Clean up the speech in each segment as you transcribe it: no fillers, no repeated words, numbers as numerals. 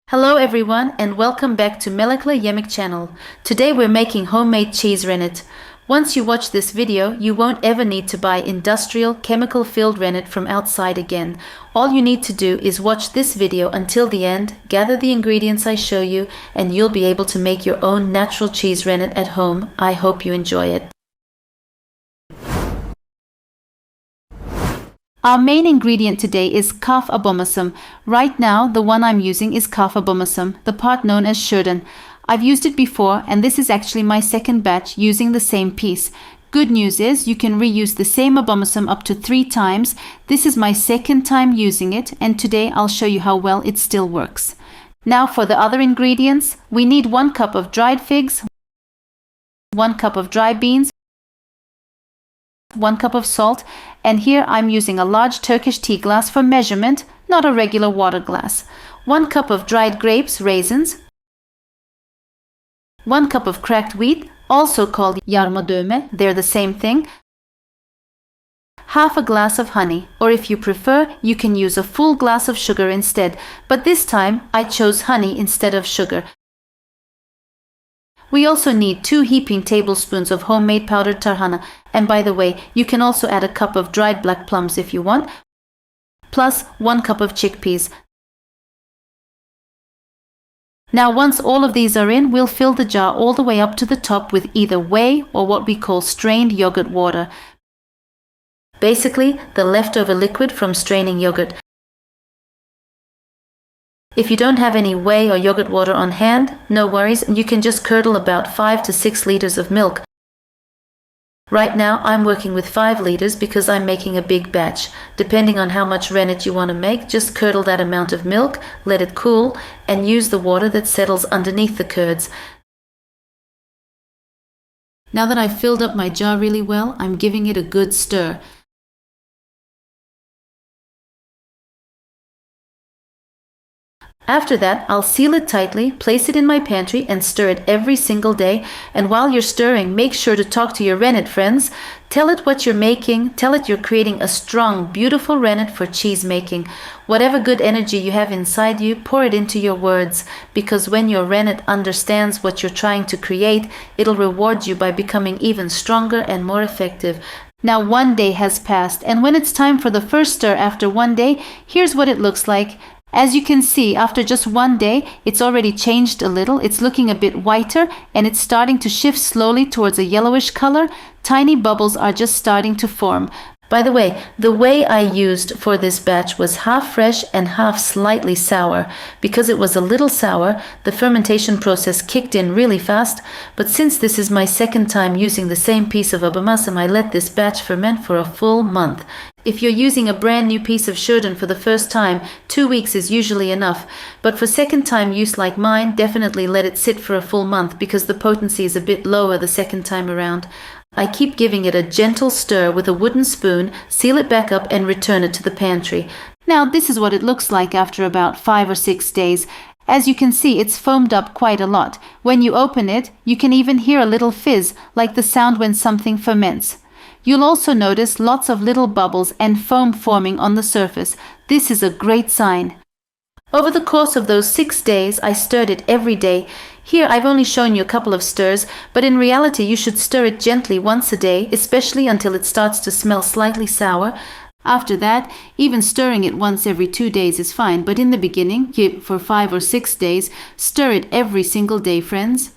Hello everyone and welcome back to Melek'le channel. Today we're making homemade cheese rennet. Once you watch this video, you won't ever need to buy industrial, chemical-filled rennet from outside again. All you need to do is watch this video until the end, gather the ingredients I show you, and you'll be able to make your own natural cheese rennet at home. I hope you enjoy it. Our main ingredient today is calf abomasum. Right now, the one I'm using is calf abomasum, the part known as şırdan. I've used it before, and this is actually my second batch using the same piece. Good news is you can reuse the same abomasum up to 3 times. This is my second time using it, and today I'll show you how well it still works. Now for the other ingredients, we need 1 cup of dried figs, 1 cup of dry beans, 1 cup of salt, and here I'm using a large Turkish tea glass for measurement, not a regular water glass. 1 cup of dried grapes, raisins, 1 cup of cracked wheat, also called yarma döğme, they're the same thing, half a glass of honey, or if you prefer, you can use a full glass of sugar instead, but this time I chose honey instead of sugar. We also need 2 heaping tablespoons of homemade powdered tarhana, and by the way, you can also add a cup of dried black plums if you want, plus 1 cup of chickpeas. Now once all of these are in, we'll fill the jar all the way up to the top with either whey or what we call strained yogurt water. Basically, the leftover liquid from straining yogurt. If you don't have any whey or yogurt water on hand, no worries, you can just curdle about 5 to 6 liters of milk. Right now I'm working with 5 liters because I'm making a big batch. Depending on how much rennet you want to make, just curdle that amount of milk, let it cool, and use the water that settles underneath the curds. Now that I've filled up my jar really well, I'm giving it a good stir. After that, I'll seal it tightly, place it in my pantry, and stir it every single day. And while you're stirring, make sure to talk to your rennet friends. Tell it what you're making. Tell it you're creating a strong, beautiful rennet for cheese making. Whatever good energy you have inside you, pour it into your words. Because when your rennet understands what you're trying to create, it'll reward you by becoming even stronger and more effective. Now 1 day has passed, and when it's time for the first stir after 1 day, here's what it looks like. As you can see, after just 1 day, it's already changed a little. It's looking a bit whiter and it's starting to shift slowly towards a yellowish color. Tiny bubbles are just starting to form. By the way, the whey I used for this batch was half fresh and half slightly sour. Because it was a little sour, the fermentation process kicked in really fast, but since this is my second time using the same piece of Abomasum, I let this batch ferment for a full month. If you're using a brand new piece of şırdan for the first time, 2 weeks is usually enough, but for second time use like mine, definitely let it sit for a full month because the potency is a bit lower the second time around. I keep giving it a gentle stir with a wooden spoon, seal it back up and return it to the pantry. Now this is what it looks like after about 5 or 6 days. As you can see, it's foamed up quite a lot. When you open it, you can even hear a little fizz, like the sound when something ferments. You'll also notice lots of little bubbles and foam forming on the surface. This is a great sign. Over the course of those 6 days, I stirred it every day. Here I've only shown you a couple of stirs, but in reality you should stir it gently once a day, especially until it starts to smell slightly sour. After that, even stirring it once every 2 days is fine, but in the beginning, for 5 or 6 days, stir it every single day, friends.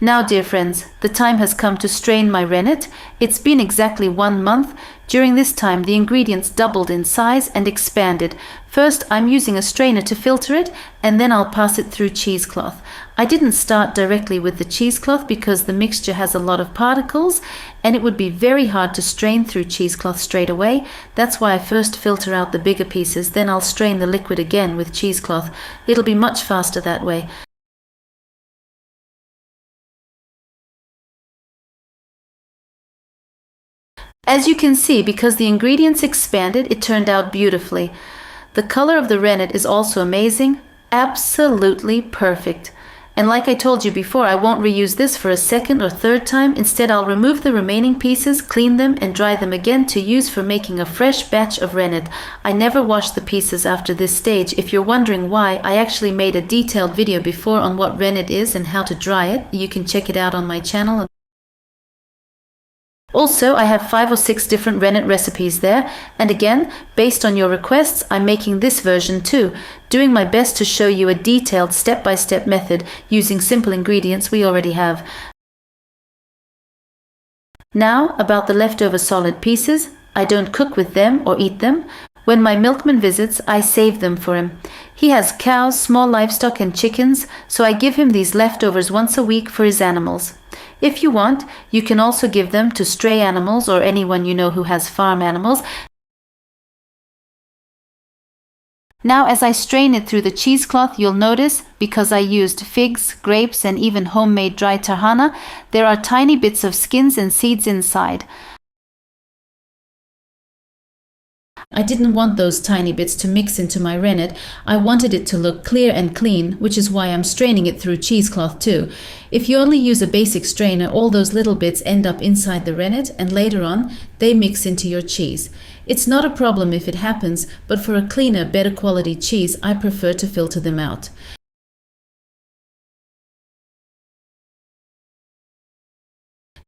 Now, dear friends, the time has come to strain my rennet. It's been exactly 1 month. During this time, the ingredients doubled in size and expanded. First, I'm using a strainer to filter it, and then I'll pass it through cheesecloth. I didn't start directly with the cheesecloth because the mixture has a lot of particles, and it would be very hard to strain through cheesecloth straight away. That's why I first filter out the bigger pieces, then I'll strain the liquid again with cheesecloth. It'll be much faster that way. As you can see, because the ingredients expanded, it turned out beautifully. The color of the rennet is also amazing, absolutely perfect. And like I told you before, I won't reuse this for a second or third time. Instead, I'll remove the remaining pieces, clean them, and dry them again to use for making a fresh batch of rennet. I never wash the pieces after this stage. If you're wondering why, I actually made a detailed video before on what rennet is and how to dry it. You can check it out on my channel. Also, I have 5 or 6 different rennet recipes there, and again, based on your requests, I'm making this version too, doing my best to show you a detailed step-by-step method using simple ingredients we already have. Now, about the leftover solid pieces, I don't cook with them or eat them. When my milkman visits, I save them for him. He has cows, small livestock and chickens, so I give him these leftovers once a week for his animals. If you want, you can also give them to stray animals or anyone you know who has farm animals. Now as I strain it through the cheesecloth, you'll notice, because I used figs, grapes and even homemade dry tarhana, there are tiny bits of skins and seeds inside. I didn't want those tiny bits to mix into my rennet. I wanted it to look clear and clean, which is why I'm straining it through cheesecloth too. If you only use a basic strainer, all those little bits end up inside the rennet and later on, they mix into your cheese. It's not a problem if it happens, but for a cleaner, better quality cheese, I prefer to filter them out.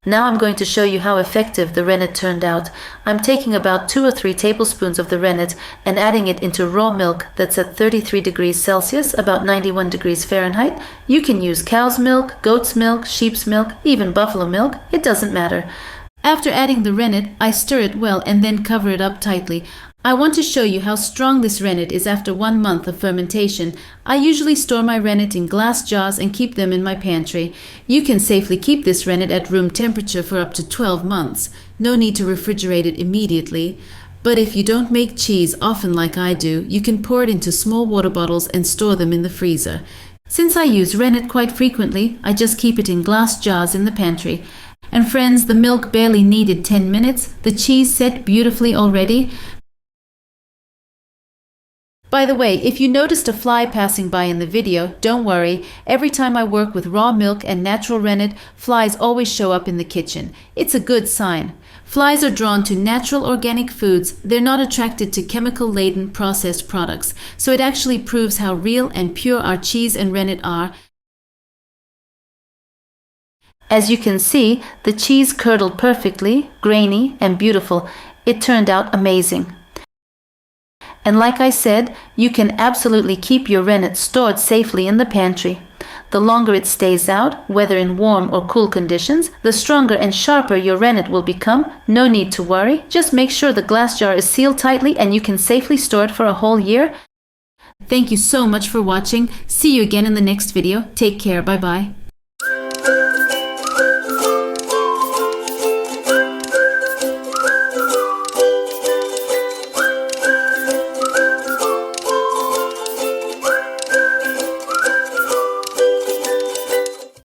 Now I'm going to show you how effective the rennet turned out. I'm taking about 2 or 3 tablespoons of the rennet and adding it into raw milk that's at 33 degrees Celsius, about 91 degrees Fahrenheit. You can use cow's milk, goat's milk, sheep's milk, even buffalo milk. It doesn't matter. After adding the rennet, I stir it well and then cover it up tightly. I want to show you how strong this rennet is after 1 month of fermentation. I usually store my rennet in glass jars and keep them in my pantry. You can safely keep this rennet at room temperature for up to 12 months. No need to refrigerate it immediately. But if you don't make cheese often like I do, you can pour it into small water bottles and store them in the freezer. Since I use rennet quite frequently, I just keep it in glass jars in the pantry. And friends, the milk barely needed 10 minutes. The cheese set beautifully already. By the way, if you noticed a fly passing by in the video, don't worry. Every time I work with raw milk and natural rennet, flies always show up in the kitchen. It's a good sign. Flies are drawn to natural organic foods. They're not attracted to chemical-laden processed products. So it actually proves how real and pure our cheese and rennet are. As you can see, the cheese curdled perfectly, grainy and beautiful. It turned out amazing. And like I said, you can absolutely keep your rennet stored safely in the pantry. The longer it stays out, whether in warm or cool conditions, the stronger and sharper your rennet will become. No need to worry. Just make sure the glass jar is sealed tightly and you can safely store it for a whole year. Thank you so much for watching. See you again in the next video. Take care. Bye bye.